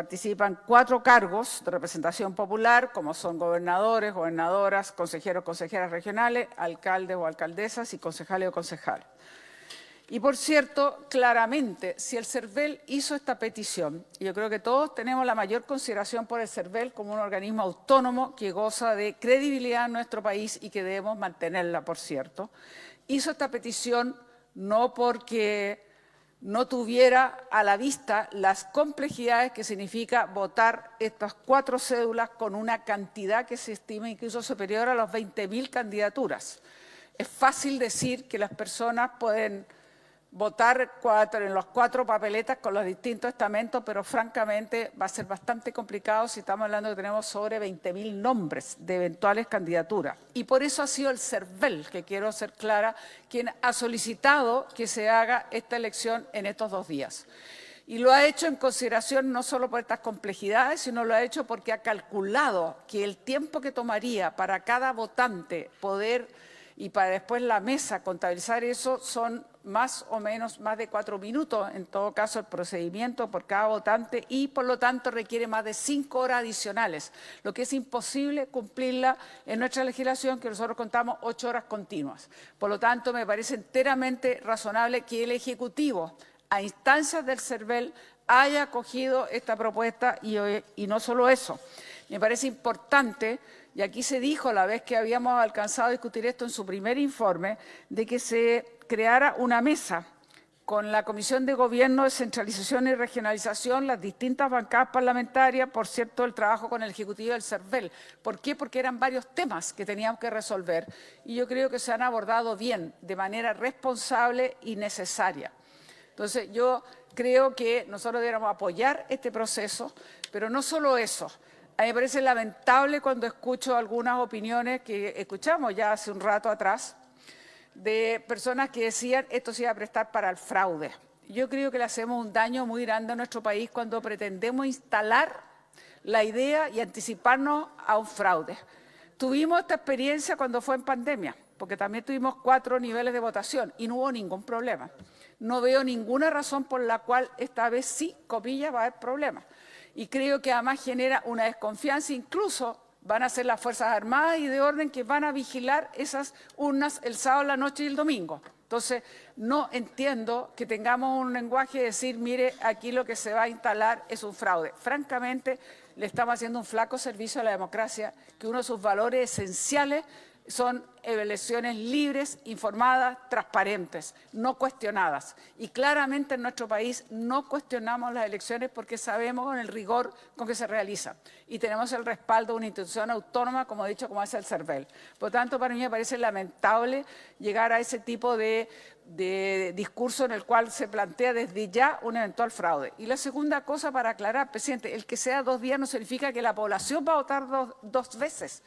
Participan 4 cargos de representación popular, como son gobernadores, gobernadoras, consejeros, consejeras regionales, alcaldes o alcaldesas y concejales o concejales. Y por cierto, claramente, si el CERVEL hizo esta petición, y yo creo que todos tenemos la mayor consideración por el CERVEL como un organismo autónomo que goza de credibilidad en nuestro país y que debemos mantenerla, por cierto, hizo esta petición no porque no tuviera a la vista las complejidades que significa votar estas 4 cédulas con una cantidad que se estima incluso superior a las 20.000 candidaturas. Es fácil decir que las personas pueden votar en las 4 papeletas con los distintos estamentos, pero francamente va a ser bastante complicado si estamos hablando de que tenemos sobre 20.000 nombres de eventuales candidaturas. Y por eso ha sido el CERVEL, que quiero ser clara, quien ha solicitado que se haga esta elección en estos 2 días. Y lo ha hecho en consideración no solo por estas complejidades, sino lo ha hecho porque ha calculado que el tiempo que tomaría para cada votante poder y para después la mesa contabilizar eso son más o menos más de 4 minutos, en todo caso el procedimiento por cada votante y por lo tanto requiere más de 5 horas adicionales, lo que es imposible cumplirla en nuestra legislación que nosotros contamos 8 horas continuas. Por lo tanto me parece enteramente razonable que el Ejecutivo a instancias del CERVEL haya acogido esta propuesta y no solo eso. Me parece importante, y aquí se dijo la vez que habíamos alcanzado a discutir esto en su primer informe, de que se creara una mesa con la Comisión de Gobierno, Descentralización y Regionalización, las distintas bancadas parlamentarias, por cierto, el trabajo con el Ejecutivo del CERVEL. ¿Por qué? Porque eran varios temas que teníamos que resolver y yo creo que se han abordado bien, de manera responsable y necesaria. Entonces, yo creo que nosotros deberíamos apoyar este proceso, pero no solo eso. A mí me parece lamentable cuando escucho algunas opiniones que escuchamos ya hace un rato atrás de personas que decían esto se iba a prestar para el fraude. Yo creo que le hacemos un daño muy grande a nuestro país cuando pretendemos instalar la idea y anticiparnos a un fraude. Tuvimos esta experiencia cuando fue en pandemia, porque también tuvimos 4 niveles de votación y no hubo ningún problema. No veo ninguna razón por la cual esta vez sí, comillas, va a haber problemas. Y creo que además genera una desconfianza, incluso van a ser las Fuerzas Armadas y de orden que van a vigilar esas urnas el sábado, la noche y el domingo. Entonces, no entiendo que tengamos un lenguaje de decir, mire, aquí lo que se va a instalar es un fraude. Francamente, le estamos haciendo un flaco servicio a la democracia, que uno de sus valores esenciales son elecciones libres, informadas, transparentes, no cuestionadas. Y claramente en nuestro país no cuestionamos las elecciones porque sabemos con el rigor con que se realizan. Y tenemos el respaldo de una institución autónoma, como he dicho, como es el CERVEL. Por lo tanto, para mí me parece lamentable llegar a ese tipo de discurso en el cual se plantea desde ya un eventual fraude. Y la segunda cosa para aclarar, presidente, el que sea 2 días no significa que la población va a votar dos veces.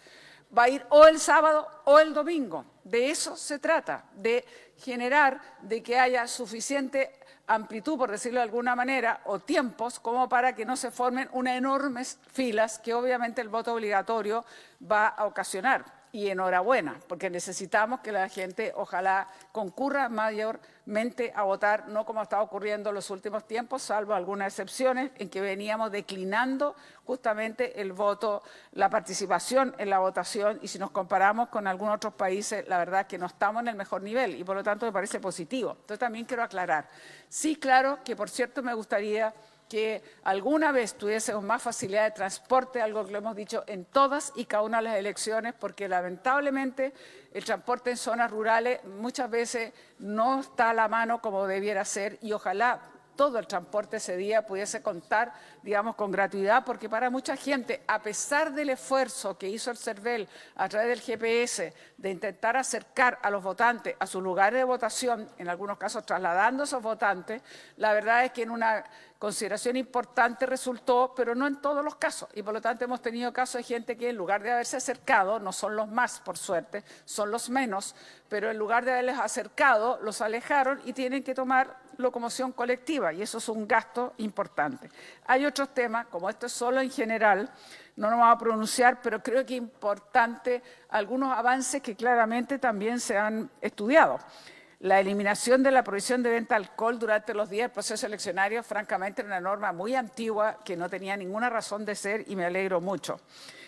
Va a ir o el sábado o el domingo. De eso se trata, de generar, de que haya suficiente amplitud, por decirlo de alguna manera, o tiempos como para que no se formen unas enormes filas que obviamente el voto obligatorio va a ocasionar. Y enhorabuena, porque necesitamos que la gente ojalá concurra mayormente a votar, no como está ocurriendo en los últimos tiempos, salvo algunas excepciones en que veníamos declinando justamente el voto, la participación en la votación, y si nos comparamos con algunos otros países, la verdad es que no estamos en el mejor nivel y por lo tanto me parece positivo. Entonces también quiero aclarar. Sí, claro, que por cierto me gustaría que alguna vez tuviésemos más facilidad de transporte, algo que lo hemos dicho en todas y cada una de las elecciones, porque lamentablemente el transporte en zonas rurales muchas veces no está a la mano como debiera ser y ojalá todo el transporte ese día pudiese contar, digamos, con gratuidad, porque para mucha gente, a pesar del esfuerzo que hizo el CERVEL a través del GPS de intentar acercar a los votantes a sus lugares de votación, en algunos casos trasladando a esos votantes, la verdad es que en una consideración importante resultó, pero no en todos los casos. Y por lo tanto hemos tenido casos de gente que en lugar de haberse acercado, no son los más, por suerte, son los menos, pero en lugar de haberles acercado, los alejaron y tienen que tomar locomoción colectiva y eso es un gasto importante. Hay otros temas, como esto es solo en general, no nos vamos a pronunciar, pero creo que es importante algunos avances que claramente también se han estudiado. La eliminación de la prohibición de venta de alcohol durante los días del proceso eleccionario, francamente, era una norma muy antigua que no tenía ninguna razón de ser y me alegro mucho.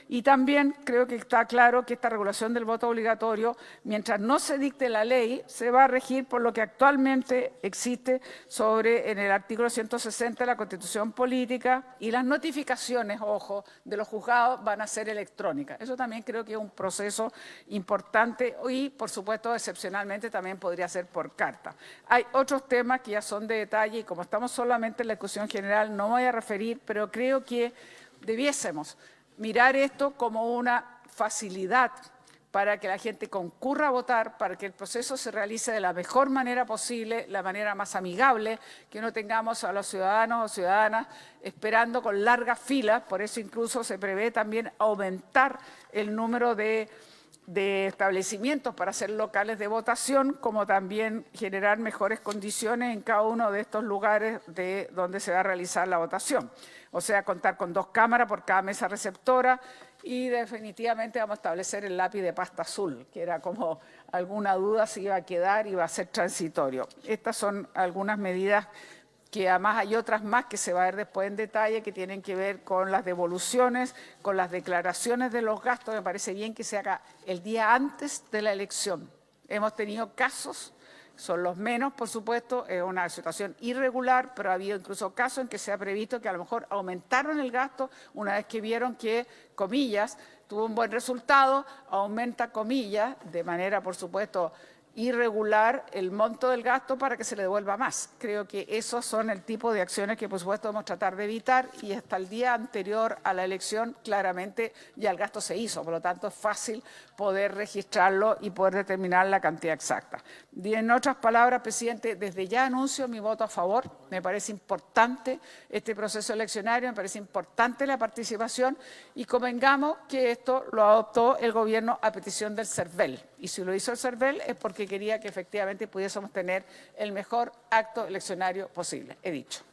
Y también creo que está claro que esta regulación del voto obligatorio, mientras no se dicte la ley, se va a regir por lo que actualmente existe en el artículo 160 de la Constitución Política, y las notificaciones, ojo, de los juzgados van a ser electrónicas. Eso también creo que es un proceso importante y, por supuesto, excepcionalmente también podría ser por carta. Hay otros temas que ya son de detalle y como estamos solamente en la discusión general no me voy a referir, pero creo que debiésemos mirar esto como una facilidad para que la gente concurra a votar, para que el proceso se realice de la mejor manera posible, la manera más amigable, que no tengamos a los ciudadanos o ciudadanas esperando con largas filas. Por eso incluso se prevé también aumentar el número de establecimientos para hacer locales de votación, como también generar mejores condiciones en cada uno de estos lugares donde se va a realizar la votación. O sea, contar con 2 cámaras por cada mesa receptora y definitivamente vamos a establecer el lápiz de pasta azul, que era como alguna duda si iba a quedar y iba a ser transitorio. Estas son algunas medidas que además hay otras más que se va a ver después en detalle, que tienen que ver con las devoluciones, con las declaraciones de los gastos. Me parece bien que se haga el día antes de la elección. Hemos tenido casos, son los menos, por supuesto, es una situación irregular, pero ha habido incluso casos en que se ha previsto que a lo mejor aumentaron el gasto una vez que vieron que, comillas, tuvo un buen resultado, aumenta, comillas, de manera, por supuesto, irregular el monto del gasto para que se le devuelva más. Creo que esos son el tipo de acciones que, por supuesto, debemos tratar de evitar y hasta el día anterior a la elección, claramente, ya el gasto se hizo. Por lo tanto, es fácil poder registrarlo y poder determinar la cantidad exacta. Y en otras palabras, presidente, desde ya anuncio mi voto a favor. Me parece importante este proceso eleccionario, me parece importante la participación y convengamos que esto lo adoptó el Gobierno a petición del CERVEL. Y si lo hizo el CERVEL es porque quería que efectivamente pudiésemos tener el mejor acto eleccionario posible. He dicho.